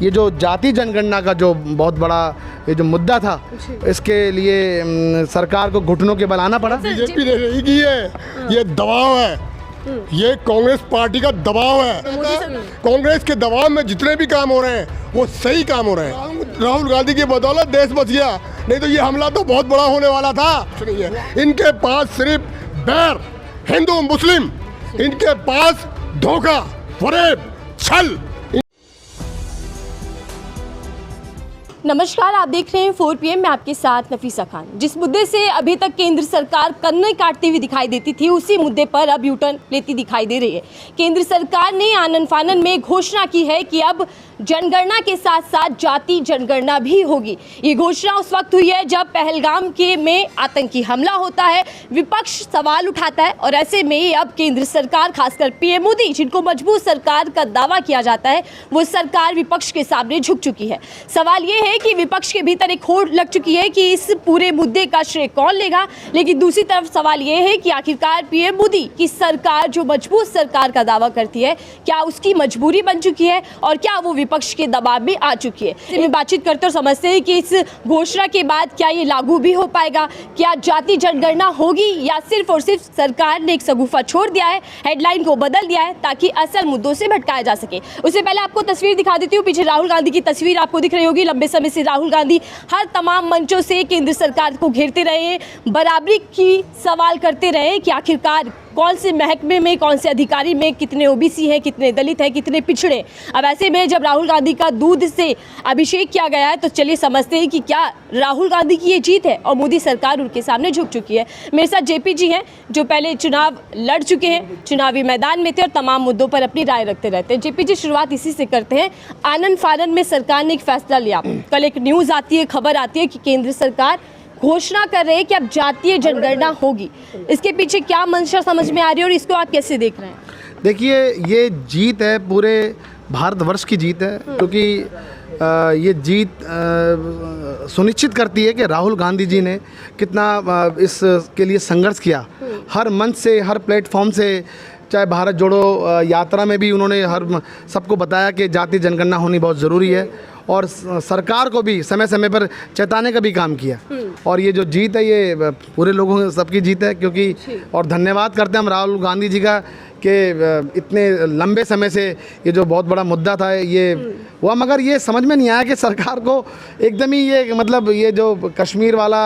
ये जो जाति जनगणना का जो बहुत बड़ा ये जो मुद्दा था, इसके लिए सरकार को घुटनों के बल आना पड़ा। बीजेपी ने नहीं की है, ये दबाव है, ये कांग्रेस पार्टी का दबाव है। कांग्रेस के दबाव में जितने भी काम हो रहे हैं वो सही काम हो रहे हैं। राहुल गांधी की बदौलत देश बच गया, नहीं तो ये हमला तो बहुत बड़ा होने वाला था। इनके पास सिर्फ बैर हिंदू मुस्लिम, इनके पास धोखा, फरेब, छल। नमस्कार, आप देख रहे हैं 4 PM में आपके साथ नफीसा खान। जिस मुद्दे से अभी तक केंद्र सरकार कन्ने काटती हुई दिखाई देती थी, उसी मुद्दे पर अब यूटर्न लेती दिखाई दे रही है। केंद्र सरकार ने आनन फानन में घोषणा की है कि अब जनगणना के साथ साथ जाति जनगणना भी होगी। ये घोषणा उस वक्त हुई है जब पहलगाम में आतंकी हमला होता है, विपक्ष सवाल उठाता है और ऐसे में अब केंद्र सरकार, खासकर पीएम मोदी, जिनको मजबूत सरकार का दावा किया जाता है, वो सरकार विपक्ष के सामने झुक चुकी है। सवाल ये है कि विपक्ष के भीतर एक होड़ लग चुकी है कि इस पूरे मुद्दे का श्रेय कौन लेगा, लेकिन दूसरी तरफ सवाल ये है कि आखिरकार पीएम मोदी की सरकार, जो मजबूत सरकार का दावा करती है, क्या उसकी मजबूरी बन चुकी है और क्या वो विपक्ष के दबाव में आ चुकी है। इसमें बातचीत करते और समझते हैं कि इस घोषणा के बाद क्या ये लागू भी हो पाएगा, क्या जाति जनगणना होगी या सिर्फ और सिर्फ सरकार ने एक शगुफा छोड़ दिया है, हेडलाइन को बदल दिया है ताकि असल मुद्दों से भटकाया जा सके। उससे पहले आपको तस्वीर दिखा देती हूँ। पीछे राहुल गांधी की तस्वीर आपको दिख रही होगी। लंबे समय से राहुल गांधी हर तमाम मंचों से केंद्र सरकार को घेरते रहे हैं, बराबरी की सवाल करते रहे कि आखिरकार कौन से महकमे में, कौन से अधिकारी में कितने ओबीसी हैं, कितने दलित हैं, कितने पिछड़े। अब ऐसे में जब राहुल गांधी का दूध से अभिषेक किया गया है, तो चलिए समझते हैं कि क्या राहुल गांधी की ये जीत है और मोदी सरकार उनके सामने झुक चुकी है। मेरे साथ जेपी जी हैं, जो पहले चुनाव लड़ चुके हैं, चुनावी मैदान में थे और तमाम मुद्दों पर अपनी राय रखते रहते हैं। जेपी जी, शुरुआत इसी से करते हैं। आनन फानन में सरकार ने एक फैसला लिया। कल एक न्यूज़ आती है, खबर आती है कि केंद्र सरकार घोषणा कर रहे हैं कि अब जातीय जनगणना होगी। इसके पीछे क्या मंशा समझ में आ रही है और इसको आप कैसे देख रहे हैं? देखिए, ये जीत है, पूरे भारतवर्ष की जीत है, क्योंकि ये जीत सुनिश्चित करती है कि राहुल गांधी जी ने कितना इसके लिए संघर्ष किया। हर मंच से, हर प्लेटफॉर्म से, चाहे भारत जोड़ो यात्रा में भी उन्होंने हर सबको बताया कि जातीय जनगणना होनी बहुत ज़रूरी है और सरकार को भी समय समय पर चेताने का भी काम किया। और ये जो जीत है, ये पूरे लोगों सबकी जीत है, क्योंकि और धन्यवाद करते हैं हम राहुल गांधी जी का कि इतने लंबे समय से ये जो बहुत बड़ा मुद्दा था ये हुआ, मगर ये समझ में नहीं आया कि सरकार को एकदम ही ये मतलब ये जो कश्मीर वाला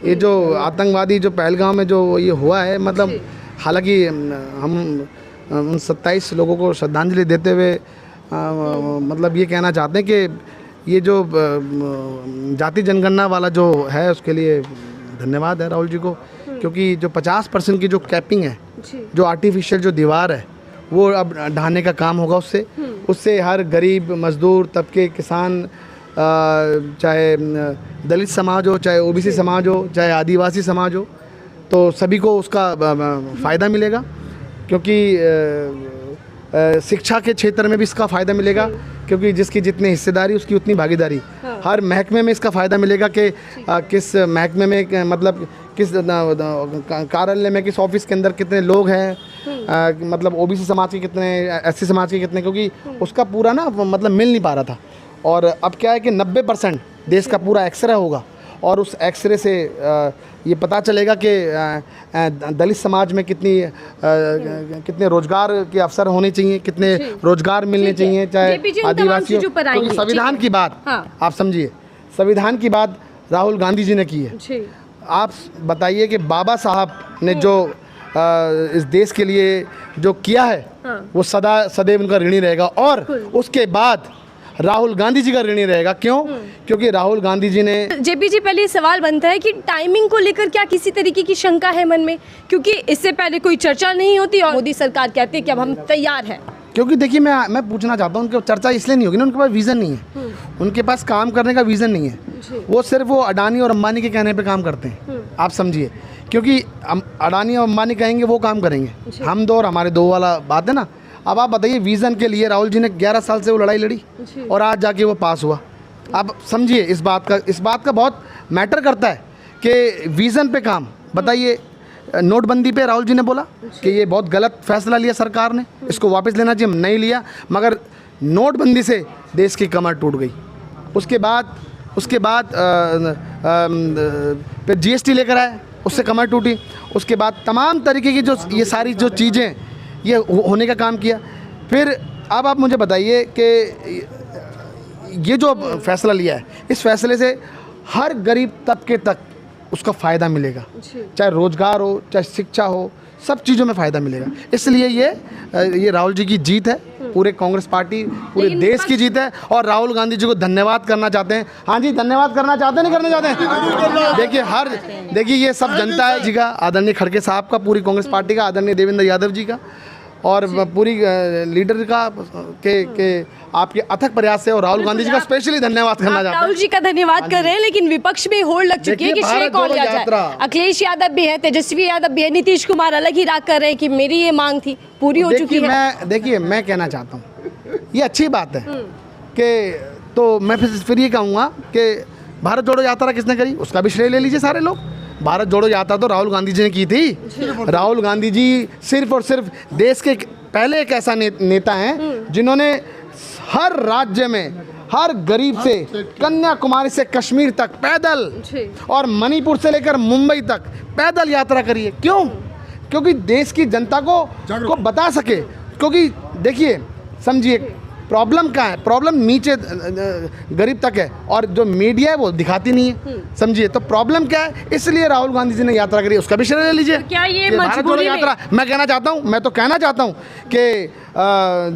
ये जो आतंकवादी जो पहलगाम में जो ये हुआ है, मतलब हालांकि हम उन 27 लोगों को श्रद्धांजलि देते हुए मतलब ये कहना चाहते हैं कि ये जो जाति जनगणना वाला जो है उसके लिए धन्यवाद है राहुल जी को, क्योंकि जो 50% की जो कैपिंग है, जो आर्टिफिशियल जो दीवार है, वो अब ढाने का काम होगा। उससे हर गरीब, मजदूर तबके, किसान, चाहे दलित समाज हो, चाहे ओबीसी समाज हो, चाहे आदिवासी समाज हो, तो सभी को उसका फ़ायदा मिलेगा। क्योंकि शिक्षा के क्षेत्र में भी इसका फ़ायदा मिलेगा, क्योंकि जिसकी जितनी हिस्सेदारी उसकी उतनी भागीदारी। हर महकमे में इसका फ़ायदा मिलेगा कि किस महकमे में, मतलब किस कार्यालय में, किस ऑफिस के अंदर कितने लोग हैं, मतलब ओबीसी समाज के कितने, एससी समाज के कितने, क्योंकि उसका पूरा ना मतलब मिल नहीं पा रहा था। और अब क्या है कि 90% देश का पूरा एक्सरे होगा और उस एक्सरे से ये पता चलेगा कि दलित समाज में कितने रोजगार के अवसर होने चाहिए, कितने रोजगार मिलने चाहिए, चाहे आदिवासियों। क्योंकि संविधान की बात आप समझिए, संविधान की बात राहुल गांधी जी ने की है। आप बताइए कि बाबा साहब ने जो इस देश के लिए जो किया है, वो सदैव उनका ऋणी रहेगा और उसके बाद राहुल गांधी जी का ऋणी रहेगा। क्यों? क्योंकि राहुल गांधी जी ने। जेपी जी, पहले सवाल बनता है कि टाइमिंग को लेकर क्या किसी तरीके की शंका है मन में, क्योंकि इससे पहले कोई चर्चा नहीं होती और मोदी सरकार कहती है कि अब हम तैयार हैं। क्योंकि देखिए, मैं पूछना चाहता हूँ, उनकी चर्चा इसलिए नहीं होगी ना, उनके पास विज़न नहीं है, उनके पास काम करने का विज़न नहीं है। वो सिर्फ वो अडानी और अंबानी के कहने पर काम करते हैं, आप समझिए। क्योंकि अडानी और अंबानी कहेंगे वो काम करेंगे, हम दो और हमारे दो वाला बात है ना। अब आप बताइए, विज़न के लिए राहुल जी ने 11 साल से वो लड़ाई लड़ी और आज जाके वो पास हुआ। आप समझिए, इस बात का बहुत मैटर करता है कि विज़न पे काम। बताइए, नोटबंदी पे राहुल जी ने बोला कि ये बहुत गलत फैसला लिया सरकार ने, इसको वापस लेना चाहिए, नहीं लिया, मगर नोटबंदी से देश की कमर टूट गई। उसके बाद फिर जीएसटी लेकर आए, उससे कमर टूटी। उसके बाद तमाम तरीके की जो ये सारी जो चीज़ें ये होने का काम किया। फिर अब आप मुझे बताइए कि ये जो फैसला लिया है, इस फैसले से हर गरीब तबके तक उसका फ़ायदा मिलेगा, चाहे रोज़गार हो, चाहे शिक्षा हो, सब चीज़ों में फ़ायदा मिलेगा। इसलिए ये राहुल जी की जीत है, पूरे कांग्रेस पार्टी, पूरे देश की जीत है। और राहुल गांधी जी को धन्यवाद करना चाहते हैं। हाँ जी, धन्यवाद करना चाहते हैं, नहीं करना चाहते हैं? देखिए ये सब जनता है जी का, आदरणीय खड़गे साहब का, पूरी कांग्रेस पार्टी का, आदरणीय देवेंद्र यादव जी का और पूरी लीडर का के आपके अथक प्रयास से, और राहुल गांधी जी का स्पेशली धन्यवाद करना चाहते हैं। राहुल जी का धन्यवाद कर रहे हैं, लेकिन विपक्ष में होड़ लग चुकी है कि श्रेय कौन लिया जाए। अखिलेश यादव भी है, तेजस्वी यादव भी है, नीतीश कुमार अलग ही राग कर रहे हैं कि मेरी ये मांग थी, पूरी हो चुकी है। देखिए मैं कहना चाहता हूँ, ये अच्छी बात है कि, तो मैं फिर ये कहूँगा कि भारत जोड़ो यात्रा किसने करी, उसका भी श्रेय ले लीजिए सारे लोग। भारत जोड़ो यात्रा तो राहुल गांधी जी ने की थी। राहुल गांधी जी सिर्फ और सिर्फ देश के पहले एक ऐसा नेता हैं जिन्होंने हर राज्य में हर गरीब से, कन्याकुमारी से कश्मीर तक पैदल, और मणिपुर से लेकर मुंबई तक पैदल यात्रा करी है। क्यों? क्योंकि देश की जनता को बता सके। क्योंकि देखिए, समझिए प्रॉब्लम कहाँ है, प्रॉब्लम नीचे गरीब तक है, और जो मीडिया है वो दिखाती नहीं है। समझिए, तो प्रॉब्लम क्या है, इसलिए राहुल गांधी जी ने यात्रा करी, उसका भी श्रेय ले लीजिए। क्या ये भारत जोड़ो यात्रा, मैं कहना चाहता हूँ कि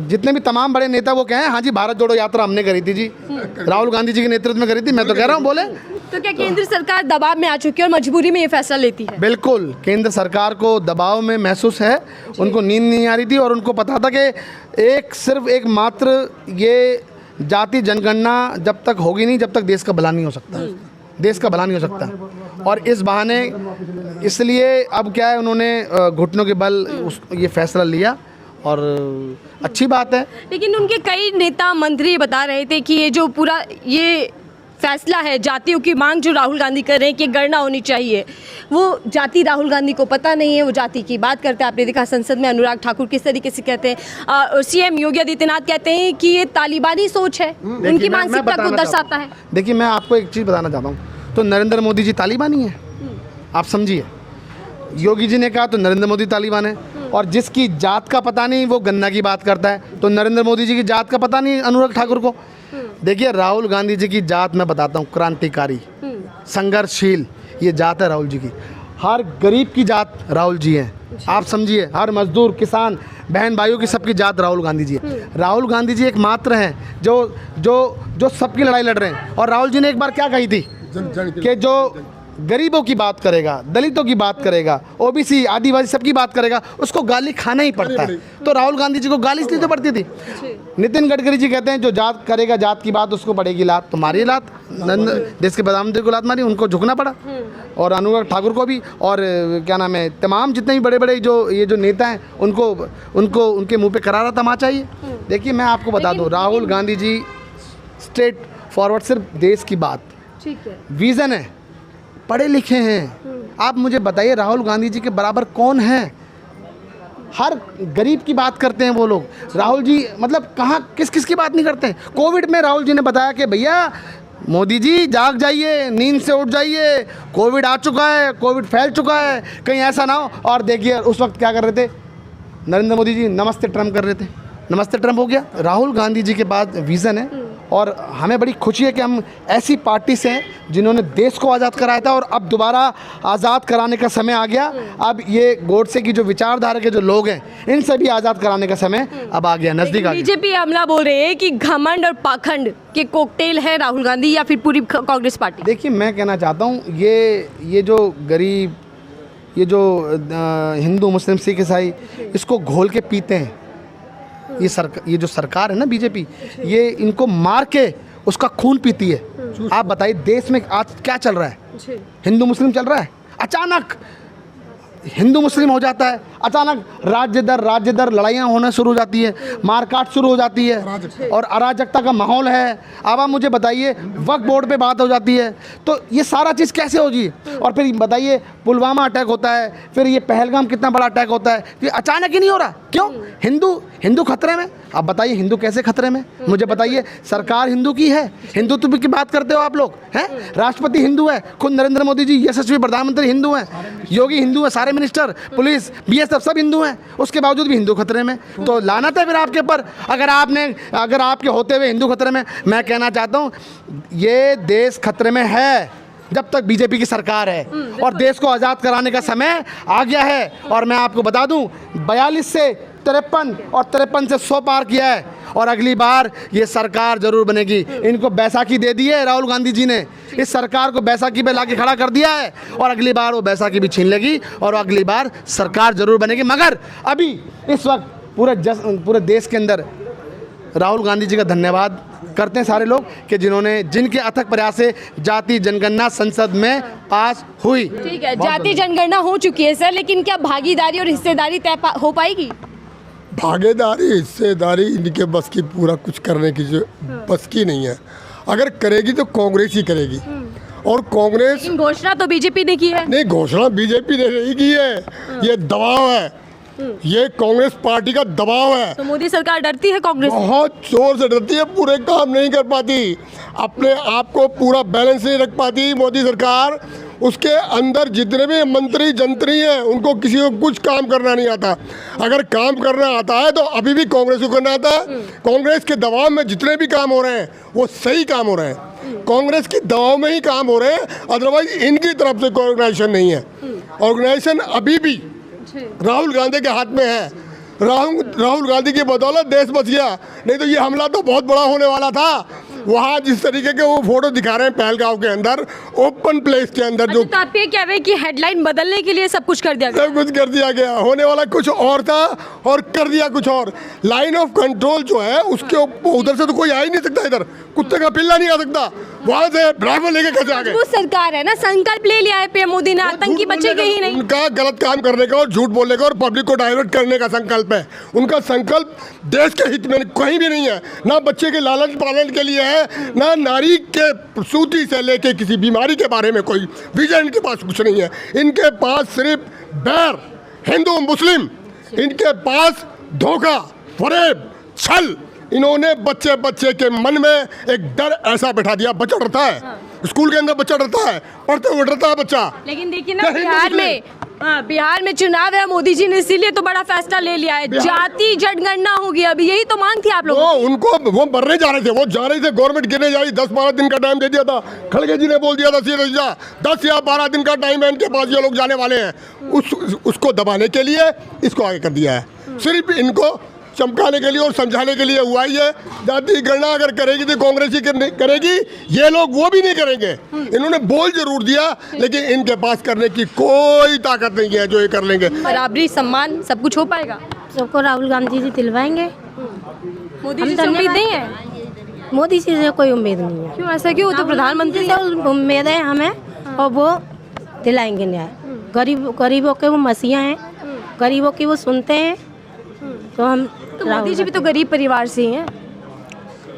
जितने भी तमाम बड़े नेता वो कहें, हाँ जी भारत जोड़ो यात्रा हमने करी थी जी, राहुल गांधी जी के नेतृत्व में करी थी। मैं तो कह रहा हूँ, बोले तो क्या केंद्र सरकार दबाव में आ चुकी है और मजबूरी में ये फैसला लेती है? बिल्कुल, केंद्र सरकार को दबाव में महसूस है। उनको नींद नहीं आ रही थी, और उनको पता था कि सिर्फ एक मात्र ये जाति जनगणना जब तक होगी नहीं, जब तक देश का भला नहीं हो सकता, देश का भला नहीं हो सकता। और इस बहाने इसलिए अब क्या है, उन्होंने घुटनों के बल ये फैसला लिया, और अच्छी बात है। लेकिन उनके कई नेता मंत्री बता रहे थे कि ये जो पूरा ये फैसला है, जातियों की मांग जो राहुल गांधी कर रहे हैं कि गणना होनी चाहिए, वो जाति राहुल गांधी को पता नहीं है, वो जाति की बात करते हैं। आपने देखा संसद में अनुराग ठाकुर किस तरीके से कहते हैं, और सीएम योगी आदित्यनाथ कहते हैं कि ये तालिबानी सोच है, उनकी मानसिकता को दर्शाता है। देखिए मैं आपको एक चीज़ बताना चाहता हूँ, तो नरेंद्र मोदी जी तालिबानी है, आप समझिए। योगी जी ने कहा तो नरेंद्र मोदी तालिबान है, और जिसकी जात का पता नहीं वो गन्ना की बात करता है, तो नरेंद्र मोदी जी की जात का पता नहीं अनुराग ठाकुर को। देखिए राहुल गांधी जी की जात मैं बताता हूँ, क्रांतिकारी, संघर्षशील, ये जात है राहुल जी की। हर गरीब की जात राहुल जी हैं, आप समझिए। हर मजदूर, किसान, बहन भाइयों की सबकी जात राहुल गांधी जी है। राहुल गांधी जी एकमात्र हैं जो सबकी लड़ाई लड़ रहे हैं। और राहुल जी ने एक बार क्या कही थी कि जो गरीबों की बात करेगा, दलितों की बात करेगा, ओबीसी, आदिवासी सबकी बात करेगा, उसको गाली खाना ही पड़ता है। तो राहुल गांधी जी को गाली इसलिए तो पड़ती थी। नितिन गडकरी जी कहते हैं जो जात करेगा जात की बात उसको पड़ेगी लात, तो मारिए लात। देश के प्रधानमंत्री को लात मारी, उनको झुकना पड़ा, और अनुराग ठाकुर को भी, और क्या नाम है, तमाम जितने भी बड़े बड़े जो नेता हैं उनको उनके मुँह पर करारा तमाचा चाहिए। देखिए मैं आपको बता दूँ, राहुल गांधी जी स्ट्रेट फॉरवर्ड, सिर्फ देश की बात, विजन है, पढ़े लिखे हैं। आप मुझे बताइए राहुल गांधी जी के बराबर कौन है? हर गरीब की बात करते हैं वो लोग। राहुल जी मतलब कहाँ किस की बात नहीं करते हैं। कोविड में राहुल जी ने बताया कि भैया मोदी जी जाग जाइए, नींद से उठ जाइए, कोविड आ चुका है, कोविड फैल चुका है, कहीं ऐसा ना हो। और देखिए उस वक्त क्या कर रहे थे नरेंद्र मोदी जी, नमस्ते ट्रम्प कर रहे थे। नमस्ते ट्रम्प हो गया। राहुल गांधी जी के बाद विज़न है, और हमें बड़ी खुशी है कि हम ऐसी पार्टी से हैं जिन्होंने देश को आज़ाद कराया था, और अब दोबारा आज़ाद कराने का समय आ गया। अब ये गोडसे की जो विचारधारा के जो लोग हैं, इन से भी आज़ाद कराने का समय अब आ गया, नज़दीक आ गया। बीजेपी हमला बोल रहे हैं कि घमंड और पाखंड के कॉकटेल है राहुल गांधी या फिर पूरी कांग्रेस पार्टी। देखिए मैं कहना चाहता हूँ, ये जो गरीब, ये जो हिंदू मुस्लिम सिख ईसाई, इसको घोल के पीते हैं। ये जो सरकार है ना बीजेपी, ये इनको मार के उसका खून पीती है। आप बताइए देश में आज क्या चल रहा है? हिंदू मुस्लिम चल रहा है, अचानक हिंदू मुस्लिम हो जाता है, अचानक राज्य दर लड़ाइयाँ होना शुरू हो जाती है, मारकाट शुरू हो जाती है, और अराजकता का माहौल है। अब आप मुझे बताइए वक्फ बोर्ड पे बात हो जाती है, तो ये सारा चीज़ कैसे होगी? और फिर बताइए पुलवामा अटैक होता है, फिर ये पहलगाम कितना बड़ा अटैक होता है, ये अचानक ही नहीं हो रहा। क्यों? हिंदू खतरे में। आप बताइए हिंदू कैसे खतरे में? मुझे बताइए। सरकार हिंदू की है, हिंदुत्व की बात करते हो आप लोग हैं। राष्ट्रपति हिंदू है, खुद नरेंद्र मोदी जी यशस्वी प्रधानमंत्री हिंदू हैं, योगी हिंदू है, सारे मिनिस्टर, पुलिस, बीएसएफ सब हिंदू हैं, उसके बावजूद भी हिंदू खतरे में। तो लानत है फिर आपके ऊपर, अगर आपके होते हुए हिंदू खतरे में। मैं कहना चाहता हूँ ये देश खतरे में है जब तक बीजेपी की सरकार है, और देश को आज़ाद कराने का समय आ गया है। और मैं आपको बता दूं 42 से 53 और 53 से 100 पार किया है, और अगली बार ये सरकार जरूर बनेगी। इनको बैसाखी दे दी है राहुल गांधी जी ने, इस सरकार को बैसाखी पे लाके खड़ा कर दिया है, और अगली बार वो बैसाखी भी छीन लेगी और अगली बार सरकार जरूर बनेगी। मगर अभी इस वक्त पूरे देश के अंदर राहुल गांधी जी का धन्यवाद करते हैं सारे लोग कि जिनके अथक प्रयास से जाति जनगणना संसद में पास हुई। ठीक है, जाति जनगणना हो चुकी है सर, लेकिन क्या भागीदारी और हिस्सेदारी तय हो पाएगी? भागीदारी हिस्सेदारी इनके बस की पूरा कुछ करने की जो बस की नहीं है। अगर करेगी तो कांग्रेस ही करेगी, और कांग्रेस घोषणा तो बीजेपी ने की है। नहीं, घोषणा बीजेपी ने नहीं की है, ये दबाव है, ये कांग्रेस पार्टी का दबाव है। तो मोदी सरकार डरती है कांग्रेस से? बहुत जोर से डरती है, पूरे काम नहीं कर पाती, अपने आप को पूरा बैलेंस नहीं रख पाती मोदी सरकार। उसके अंदर जितने भी मंत्री जंत्री हैं उनको किसी को कुछ काम करना नहीं आता। अगर काम करना आता है तो अभी भी कांग्रेस को करना आता है। कांग्रेस के दबाव में जितने भी काम हो रहे हैं वो सही काम हो रहे हैं, कांग्रेस के दबाव में ही काम हो रहे हैं, अदरवाइज इनकी तरफ से कोई ऑर्गेनाइजेशन नहीं है। ऑर्गेनाइजेशन अभी भी राहुल गांधी के हाथ में है। राहुल गांधी की बदौलत देश बच गया, नहीं तो ये हमला तो बहुत बड़ा होने वाला था। वहाँ जिस तरीके के वो फोटो दिखा रहे हैं पहलगांव के अंदर, ओपन प्लेस के अंदर, जो तो आप ये कह रहे हैं कि हेडलाइन बदलने के लिए सब कुछ कर दिया गया? सब कुछ कर दिया गया, होने वाला कुछ और था और कर दिया कुछ और। लाइन ऑफ कंट्रोल जो है उसके उधर से तो कोई आ ही नहीं सकता, इधर कुत्ते का पिल्ला नहीं आ सकता, वहाँ से ड्राइवर लेके कैसे आ गए? वो सरकार है ना, संकल्प ले लिया है पीएम मोदी ने, आतंकी बचेंगे ही नहीं। उनका गलत काम करने का और झूठ बोलने का और पब्लिक को डाइवर्ट करने का संकल्प है। उनका संकल्प देश के हित में कहीं भी नहीं है, ना बच्चे के लालन पालन के लिए है, ना नारी के प्रसूति से लेके किसी बीमारी के बारे में कोई विजन इनके पास कुछ नहीं है। इनके पास सिर्फ बैर, हिंदू मुस्लिम, इनके पास धोखा, फरेब, छल। इन्होंने बच्चे के मन में एक डर ऐसा बैठा दिया, बच्चा डरता है, स्कूल के अंदर बच्चा डरता है, पढ़ते हुए डरता है बच्चा। लेकिन देखिए ना, बिहार में चुनाव है, मोदी जी ने इसीलिए तो बड़ा फैसला ले लिया है, जाति जनगणना होगी। अभी यही तो मांग थी आप लोगों की। वो मरने जा रहे थे, गवर्नमेंट गिरने जा रही, 10-12 दिन का टाइम दे दिया था, खड़गे जी ने बोल दिया था सीधा 10 या 12 दिन का टाइम है इनके पास, ये लोग जाने वाले हैं। उसको दबाने के लिए इसको आगे कर दिया है, सिर्फ इनको चमकाने के लिए और समझाने के लिए हुआ ही है। जाति गणना अगर करेगी तो कांग्रेस ही करेगी, ये लोग वो भी नहीं करेंगे। इन्होंने बोल जरूर दिया, लेकिन इनके पास करने की कोई ताकत नहीं है जो ये कर लेंगे। बराबरी, सम्मान, सब कुछ हो पाएगा? सबको राहुल गांधी जी दिलवाएंगे। मोदी जी से उम्मीद नहीं है? मोदी जी से कोई उम्मीद नहीं है। क्यों ऐसा? क्यों? वो तो प्रधानमंत्री से उम्मीद है हमें, और वो दिलाएंगे न्याय। गरीबों के वो मसीहा हैं, गरीबों की वो सुनते हैं। तो मोदी जी भी तो गरीब परिवार से ही हैं,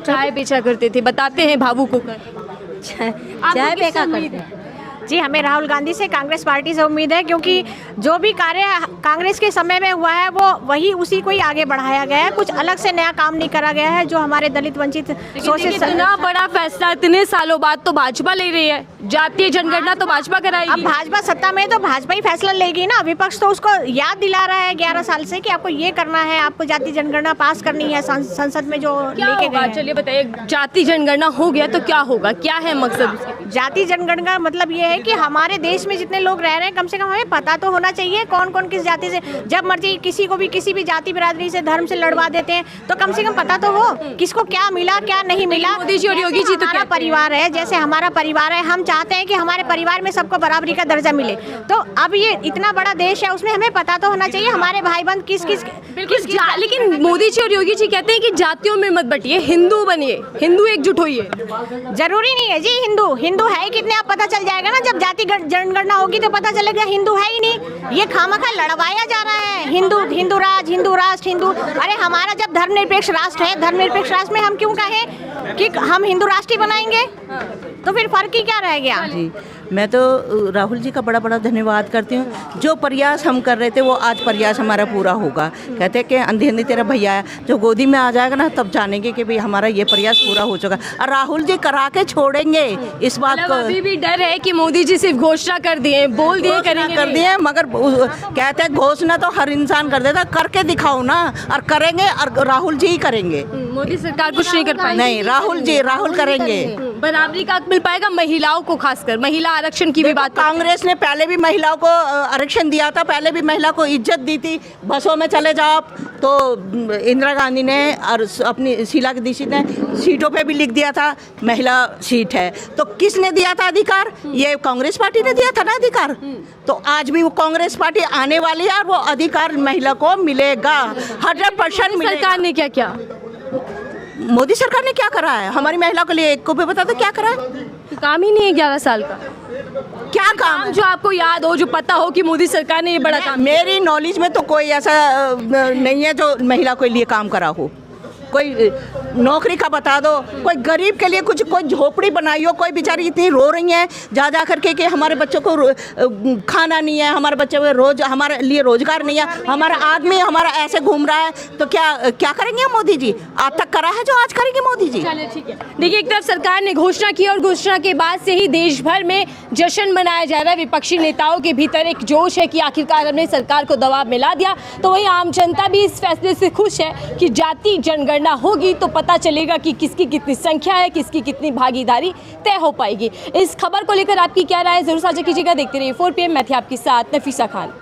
चाय बेचा करते थे, बताते हैं भावुक होकर। चाय बेचा करते हैं। जी, हमें राहुल गांधी से, कांग्रेस पार्टी से उम्मीद है, क्योंकि जो भी कार्य कांग्रेस के समय में हुआ है वो वही उसी को ही आगे बढ़ाया गया है। कुछ अलग से नया काम नहीं करा गया है जो हमारे दलित वंचित शोषित। इतना बड़ा फैसला इतने सालों बाद तो भाजपा ले रही है, जातीय जनगणना तो भाजपा कराएगी। अब भाजपा सत्ता में, तो भाजपा ही फैसला लेगी ना। विपक्ष तो उसको याद दिला रहा है 11 साल से कि आपको ये करना है, आपको जाति जनगणना पास करनी है संसद में जो लेके गए। चलिए बताइए, जाति जनगणना हो गया तो क्या होगा, क्या है मकसद उसके? जाति जनगणना मतलब ये है कि हमारे देश में जितने लोग रह रहे हैं, कम से कम हमें पता तो होना चाहिए कौन कौन किस जाति से। जब मर्जी किसी को भी किसी भी जाति बिरादरी से, धर्म से लड़वा देते हैं, तो कम से कम पता तो हो किसको क्या मिला, क्या नहीं मिला। मोदी जी और योगी जी तो हमारा परिवार है, जैसे हमारा परिवार है, हम चाहते हैं कि हमारे परिवार में सबको बराबरी का दर्जा मिले। तो अब ये इतना बड़ा देश है, उसमें हमें पता तो होना चाहिए हमारे भाई बहन किस किस। लेकिन मोदी जी और योगी जी कहते हैं कि जातियों में मत बटिए, हिंदू बनिए, हिंदू एकजुट होइए। जरूरी नहीं है जी, हिंदू है कितने आप पता चल जाएगा ना। जब जाति जनगणना होगी तो पता चलेगा हिंदू है ही नहीं। ये खामखा लड़वाया जा रहा है, हिंदू राज, हिंदू राष्ट्र, हिंदू। अरे हमारा जब धर्मनिरपेक्ष राष्ट्र है, धर्मनिरपेक्ष राष्ट्र में हम क्यों कहें कि हम हिंदू राष्ट्र ही बनाएंगे? तो फिर फर्क ही क्या रह गया? जी, मैं तो राहुल जी का बड़ा बड़ा धन्यवाद करती हूँ। जो प्रयास हम कर रहे थे वो आज प्रयास हमारा पूरा होगा। कहते हैं कि अंधी अंधी तेरा भैया है, जो गोदी में आ जाएगा ना तब जानेंगे कि भाई हमारा ये प्रयास पूरा हो चुका। और राहुल जी करा के छोड़ेंगे इस बात मतलब को। अभी भी डर है कि मोदी जी सिर्फ घोषणा कर दिए, बोल दिए, करेंगे कर दिए, मगर कहते हैं घोषणा तो हर इंसान कर देता, करके दिखाओ ना। और करेंगे, और राहुल जी ही करेंगे। मोदी सरकार कुछ नहीं कर पाएगी। नहीं, राहुल करेंगे। बराबरी का हक मिल पाएगा महिलाओं को, खासकर महिला आरक्षण की भी बात। कांग्रेस ने पहले भी महिलाओं को आरक्षण दिया था, पहले भी महिला को इज्जत दी थी। बसों में चले जाओ तो इंदिरा गांधी ने और अपनी शीला दीक्षित ने सीटों पे भी लिख दिया था महिला सीट है। तो किसने दिया था अधिकार? ये कांग्रेस पार्टी ने दिया था ना अधिकार। तो आज भी वो कांग्रेस पार्टी आने वाली है और वो अधिकार महिला को मिलेगा, 100% मिलेगा। सरकार ने क्या किया? मोदी सरकार ने क्या करा है हमारी महिला के लिए? एक को भी बता दो क्या करा है? काम ही नहीं है 11 साल का। क्या काम है? जो आपको याद हो, जो पता हो कि मोदी सरकार ने ये बड़ा काम। मेरी नॉलेज में तो कोई ऐसा नहीं है जो महिला के लिए काम करा हो। कोई नौकरी का बता दो, कोई गरीब के लिए कुछ, कोई झोपड़ी बनाई हो, कोई बेचारी इतनी रो रही हैं जा करके कि हमारे बच्चों को खाना नहीं है, हमारे बच्चे को हमारे लिए रोजगार नहीं है, हमारा आदमी हमारा ऐसे घूम रहा है, तो क्या करेंगे मोदी जी? आज तक करा है जो आज करेंगे मोदी जी? चलिए ठीक है। देखिए, एक तरफ सरकार ने घोषणा की और घोषणा के बाद से ही देश भर में जश्न मनाया जा रहा है। विपक्षी नेताओं के भीतर एक जोश है कि आखिरकार हमने सरकार को दबाव में ला दिया। तो वहीं आम जनता भी इस फैसले से खुश है कि जाति जनगणना होगी तो पता चलेगा कि किसकी कितनी संख्या है, किसकी कितनी भागीदारी तय हो पाएगी। इस खबर को लेकर आपकी क्या राय है, जरूर साझा कीजिएगा। देखते रहिए 4 PM। मैं थी आपके साथ नफीसा खान।